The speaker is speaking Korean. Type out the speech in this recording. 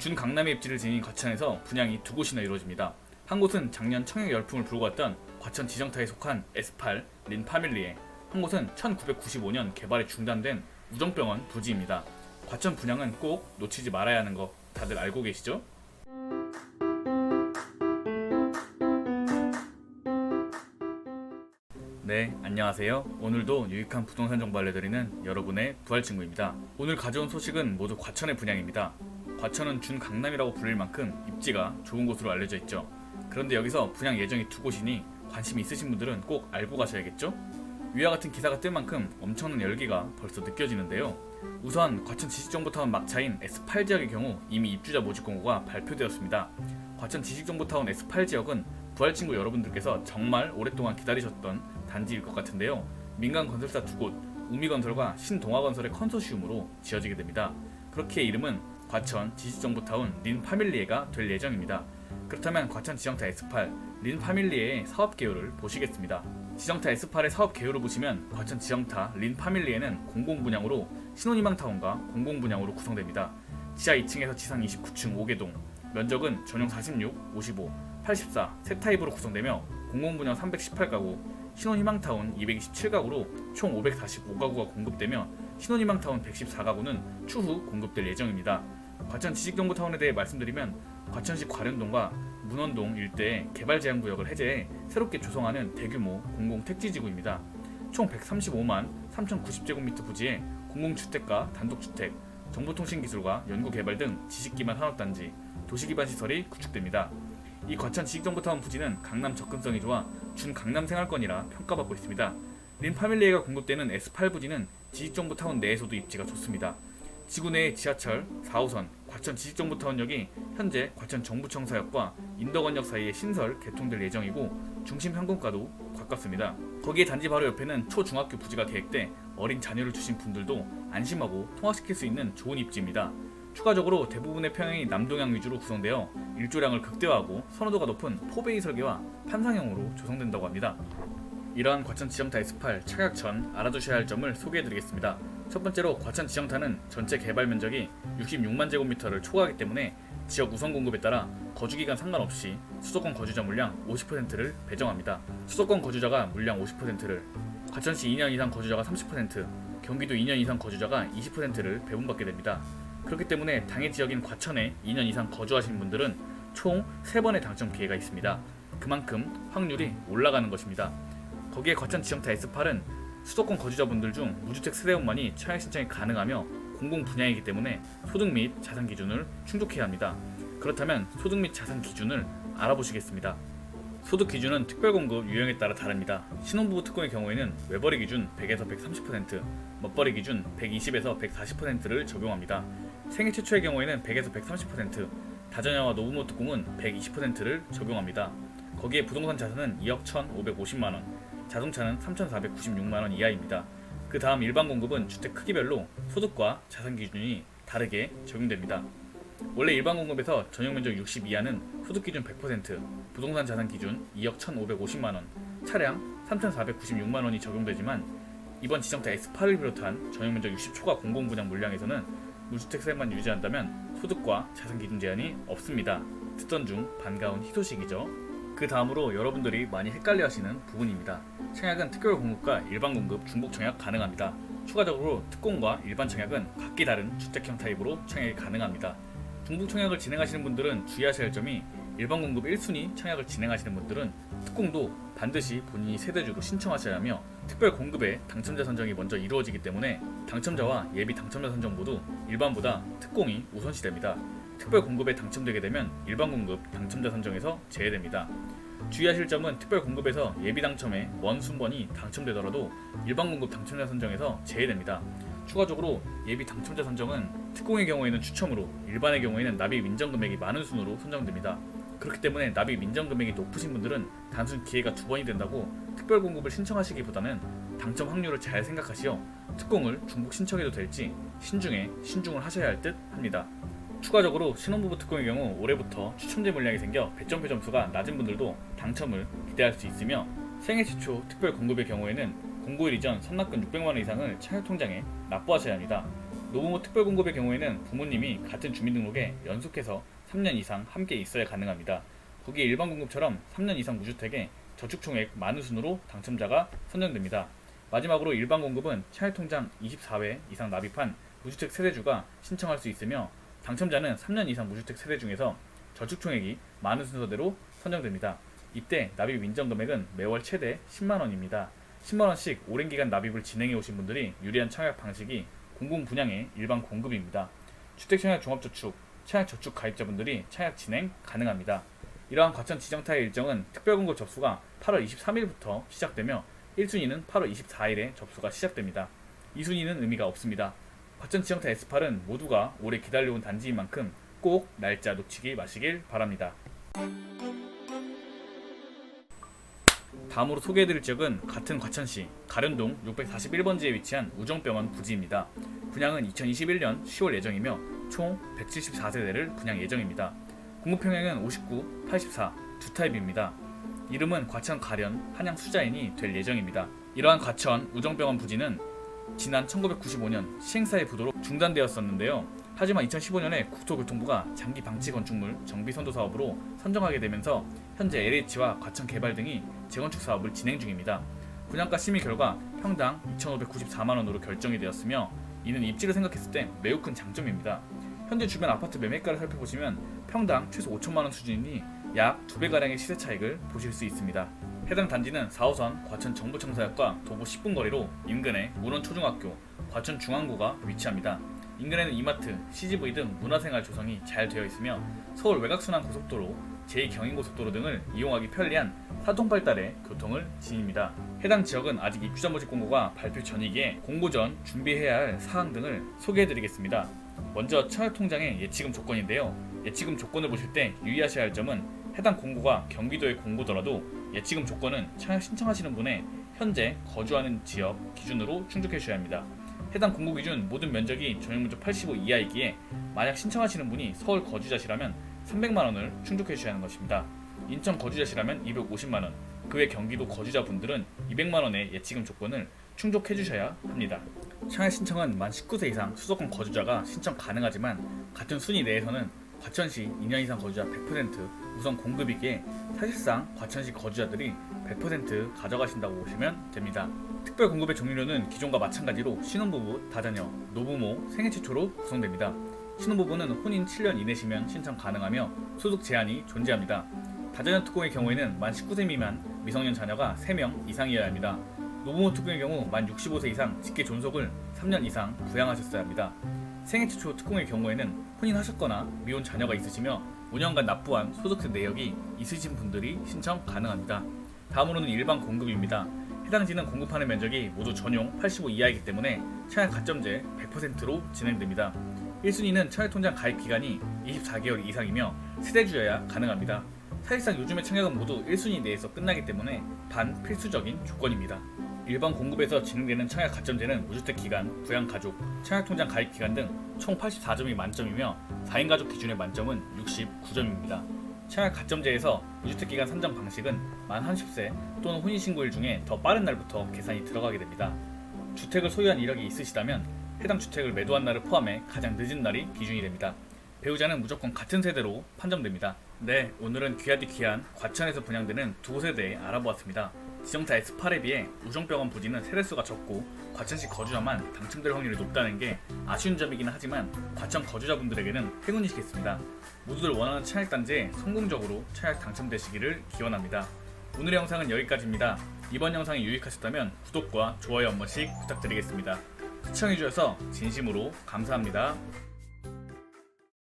준강남의 입지를 지닌 과천에서 분양이 두 곳이나 이루어집니다. 한 곳은 작년 청약 열풍을 불고 왔던 과천 지정타에 속한 S8 린 파밀리에, 한 곳은 1995년 개발이 중단된 우정병원 부지입니다. 과천 분양은 꼭 놓치지 말아야 하는 거 다들 알고 계시죠? 네, 안녕하세요. 오늘도 유익한 부동산 정보 알려드리는 여러분의 부활친구입니다. 오늘 가져온 소식은 모두 과천의 분양입니다. 과천은 준강남이라고 불릴 만큼 입지가 좋은 곳으로 알려져 있죠. 그런데 여기서 분양 예정이 두 곳이니 관심 있으신 분들은 꼭 알고 가셔야겠죠? 위와 같은 기사가 뜰 만큼 엄청난 열기가 벌써 느껴지는데요. 우선 과천 지식정보타운 막차인 S8 지역의 경우 이미 입주자 모집 공고가 발표되었습니다. 과천 지식정보타운 S8 지역은 부활친구 여러분들께서 정말 오랫동안 기다리셨던 단지일 것 같은데요. 민간 건설사 두 곳, 우미건설과 신동아건설의 컨소시움으로 지어지게 됩니다. 그렇게 이름은 과천 지식정보타운 린 파밀리에가 될 예정입니다. 그렇다면 과천 지정타 S8 린 파밀리에의 사업 개요를 보시겠습니다. 지정타 S8의 사업 개요를 보시면 과천 지정타 린 파밀리에는 공공분양으로 신혼희망타운과 공공분양으로 구성됩니다. 지하 2층에서 지상 29층 5개동, 면적은 전용 46, 55, 84 세 타입으로 구성되며 공공분양 318가구, 신혼희망타운 227가구로 총 545가구가 공급되며 신혼희망타운 114가구는 추후 공급될 예정입니다. 과천 지식정보타운에 대해 말씀드리면 과천시 과련동과 문원동 일대의 개발제한구역을 해제해 새롭게 조성하는 대규모 공공택지지구입니다. 총 135만 3,090제곱미터 부지에 공공주택과 단독주택, 정보통신기술과 연구개발 등 지식기반 산업단지, 도시기반 시설이 구축됩니다. 이 과천 지식정보타운 부지는 강남 접근성이 좋아 준강남 생활권이라 평가받고 있습니다. 린 파밀리에가 공급되는 S8 부지는 지식정보타운 내에서도 입지가 좋습니다. 지구 내의 지하철 4호선 과천 지식정보타운역이 현재 과천 정부청사역과 인덕원역 사이에 신설 개통될 예정이고 중심 상권가도 가깝습니다. 거기에 단지 바로 옆에는 초중학교 부지가 계획돼 어린 자녀를 두신 분들도 안심하고 통학시킬 수 있는 좋은 입지입니다. 추가적으로 대부분의 평형이 남동향 위주로 구성되어 일조량을 극대화하고 선호도가 높은 포베이 설계와 판상형으로 조성된다고 합니다. 이러한 과천 지정타 S8 착약 전 알아두셔야 할 점을 소개해드리겠습니다. 첫 번째로 과천 지정타는 전체 개발 면적이 66만 제곱미터를 초과하기 때문에 지역 우선 공급에 따라 거주기간 상관없이 수도권 거주자 물량 50%를 배정합니다. 수도권 거주자가 물량 50%를, 과천시 2년 이상 거주자가 30%, 경기도 2년 이상 거주자가 20%를 배분받게 됩니다. 그렇기 때문에 당해 지역인 과천에 2년 이상 거주하신 분들은 총 3번의 당첨 기회가 있습니다. 그만큼 확률이 올라가는 것입니다. 거기에 과천 지정타 S8은 수도권 거주자분들 중 무주택 세대원만이 청약 신청이 가능하며 공공 분양이기 때문에 소득 및 자산 기준을 충족해야 합니다. 그렇다면 소득 및 자산 기준을 알아보시겠습니다. 소득 기준은 특별공급 유형에 따라 다릅니다. 신혼부부 특공의 경우에는 외벌이 기준 100에서 130%, 멋벌이 기준 120에서 140%를 적용합니다. 생애 최초의 경우에는 100에서 130%, 다자녀와 노부모 특공은 120%를 적용합니다. 거기에 부동산 자산은 2억 1,550만원, 자동차는 3,496만원 이하입니다. 그 다음 일반 공급은 주택 크기별로 소득과 자산 기준이 다르게 적용됩니다. 원래 일반 공급에서 전용 면적 60 이하는 소득 기준 100%, 부동산 자산 기준 2억 1,550만원, 차량 3,496만원이 적용되지만 이번 지정타 S8을 비롯한 전용 면적 60초과 공공분양 물량에서는 무주택 세만 유지한다면 소득과 자산 기준 제한이 없습니다. 듣던 중 반가운 희소식이죠. 그 다음으로 여러분들이 많이 헷갈려하시는 부분입니다. 청약은 특별 공급과 일반 공급 중복 청약 가능합니다. 추가적으로 특공과 일반 청약은 각기 다른 주택형 타입으로 청약이 가능합니다. 중복 청약을 진행하시는 분들은 주의하셔야 할 점이 일반 공급 1순위 청약을 진행하시는 분들은 특공도 반드시 본인이 세대주로 신청하셔야 하며 특별 공급의 당첨자 선정이 먼저 이루어지기 때문에 당첨자와 예비 당첨자 선정 모두 일반보다 특공이 우선시됩니다. 특별 공급에 당첨되게 되면 일반 공급 당첨자 선정에서 제외됩니다. 주의하실 점은 특별 공급에서 예비 당첨의 원 순번이 당첨되더라도 일반 공급 당첨자 선정에서 제외됩니다. 추가적으로 예비 당첨자 선정은 특공의 경우에는 추첨으로, 일반의 경우에는 납입 인정 금액이 많은 순으로 선정됩니다. 그렇기 때문에 납입 인정 금액이 높으신 분들은 단순 기회가 2번이 된다고 특별 공급을 신청하시기보다는 당첨 확률을 잘 생각하시어 특공을 중복 신청해도 될지 신중에 신중을 하셔야 할 듯 합니다. 추가적으로 신혼부부 특공의 경우 올해부터 추첨제 물량이 생겨 배점표 점수가 낮은 분들도 당첨을 기대할 수 있으며 생애 최초 특별 공급의 경우에는 공고일 이전 선납금 600만원 이상을 청약통장에 납부하셔야 합니다. 노부모 특별공급의 경우에는 부모님이 같은 주민등록에 연속해서 3년 이상 함께 있어야 가능합니다. 국외 일반 공급처럼 3년 이상 무주택에 저축총액 많은 순으로 당첨자가 선정됩니다. 마지막으로 일반 공급은 청약통장 24회 이상 납입한 무주택 세대주가 신청할 수 있으며 당첨자는 3년 이상 무주택 세대 중에서 저축총액이 많은 순서대로 선정됩니다. 이때 납입 인정 금액은 매월 최대 10만원입니다. 10만원씩 오랜 기간 납입을 진행해 오신 분들이 유리한 청약 방식이 공공 분양의 일반 공급입니다. 주택청약 종합저축, 청약저축 가입자분들이 청약 진행 가능합니다. 이러한 과천 지정타의 일정은 특별공급 접수가 8월 23일부터 시작되며 1순위는 8월 24일에 접수가 시작됩니다. 2순위는 의미가 없습니다. 과천 지정타 S8은 모두가 오래 기다려온 단지인 만큼 꼭 날짜 놓치지 마시길 바랍니다. 다음으로 소개해드릴 지역은 같은 과천시 가련동 641번지에 위치한 우정병원 부지입니다. 분양은 2021년 10월 예정이며 총 174세대를 분양 예정입니다. 공급평형은 59, 84 두 타입입니다. 이름은 과천 가련 한양 수자인이 될 예정입니다. 이러한 과천 우정병원 부지는 지난 1995년 시행사의 부도로 중단되었었는데요. 하지만 2015년에 국토교통부가 장기 방치 건축물 정비 선도 사업으로 선정하게 되면서 현재 LH와 과천 개발 등이 재건축 사업을 진행 중입니다. 분양가 심의 결과 평당 2,594만원으로 결정이 되었으며 이는 입지를 생각했을 때 매우 큰 장점입니다. 현재 주변 아파트 매매가를 살펴보시면 평당 최소 5천만원 수준이니 약 2배가량의 시세 차익을 보실 수 있습니다. 해당 단지는 4호선 과천 정부청사역과 도보 10분 거리로 인근에 문원초중학교, 과천중앙고가 위치합니다. 인근에는 이마트, CGV 등 문화생활 조성이 잘 되어 있으며 서울 외곽순환고속도로, 제2경인고속도로 등을 이용하기 편리한 사통팔달의 교통을 지닙니다. 해당 지역은 아직 입주자 모집 공고가 발표 전이기에 공고 전 준비해야 할 사항 등을 소개해드리겠습니다. 먼저 청약통장의 예치금 조건인데요. 예치금 조건을 보실 때 유의하셔야 할 점은 해당 공고가 경기도의 공고더라도 예치금 조건은 청약 신청하시는 분의 현재 거주하는 지역 기준으로 충족해 주셔야 합니다. 해당 공고 기준 모든 면적이 전용면적 85 이하이기에 만약 신청하시는 분이 서울 거주자시라면 300만원을 충족해 주셔야 하는 것입니다. 인천 거주자시라면 250만원, 그 외 경기도 거주자분들은 200만원의 예치금 조건을 충족해 주셔야 합니다. 청약 신청은 만 19세 이상 수도권 거주자가 신청 가능하지만 같은 순위 내에서는 과천시 2년 이상 거주자 100% 우선 공급이기에 사실상 과천시 거주자들이 100% 가져가신다고 보시면 됩니다. 특별 공급의 종류는 기존과 마찬가지로 신혼부부, 다자녀, 노부모, 생애 최초로 구성됩니다. 신혼부부는 혼인 7년 이내시면 신청 가능하며 소득 제한이 존재합니다. 다자녀 특공의 경우에는 만 19세 미만 미성년 자녀가 3명 이상이어야 합니다. 노부모 특공의 경우 만 65세 이상 직계 존속을 3년 이상 부양하셨어야 합니다. 생애 최초 특공의 경우에는 혼인하셨거나 미혼 자녀가 있으시며 5년간 납부한 소득세 내역이 있으신 분들이 신청 가능합니다. 다음으로는 일반 공급입니다. 해당지는 공급하는 면적이 모두 전용 85 이하이기 때문에 청약 가점제 100%로 진행됩니다. 1순위는 청약통장 가입 기간이 24개월 이상이며 세대주여야 가능합니다. 사실상 요즘의 청약은 모두 1순위 내에서 끝나기 때문에 반필수적인 조건입니다. 일반 공급에서 진행되는 청약 가점제는 무주택 기간, 부양 가족, 청약통장 가입 기간 등 총 84점이 만점이며 4인 가족 기준의 만점은 69점입니다. 청약 가점제에서 무주택 기간 산정 방식은 만 30세 또는 혼인신고일 중에 더 빠른 날부터 계산이 들어가게 됩니다. 주택을 소유한 이력이 있으시다면 해당 주택을 매도한 날을 포함해 가장 늦은 날이 기준이 됩니다. 배우자는 무조건 같은 세대로 판정됩니다. 네, 오늘은 귀하디 귀한 과천에서 분양되는 두 세대 알아보았습니다. 지정타 S8에 비해 우정병원 부지는 세대수가 적고 과천시 거주자만 당첨될 확률이 높다는 게 아쉬운 점이긴 하지만 과천 거주자분들에게는 행운이시겠습니다. 모두들 원하는 청약단지에 성공적으로 청약 당첨되시기를 기원합니다. 오늘의 영상은 여기까지입니다. 이번 영상이 유익하셨다면 구독과 좋아요 한 번씩 부탁드리겠습니다. 시청해주셔서 진심으로 감사합니다.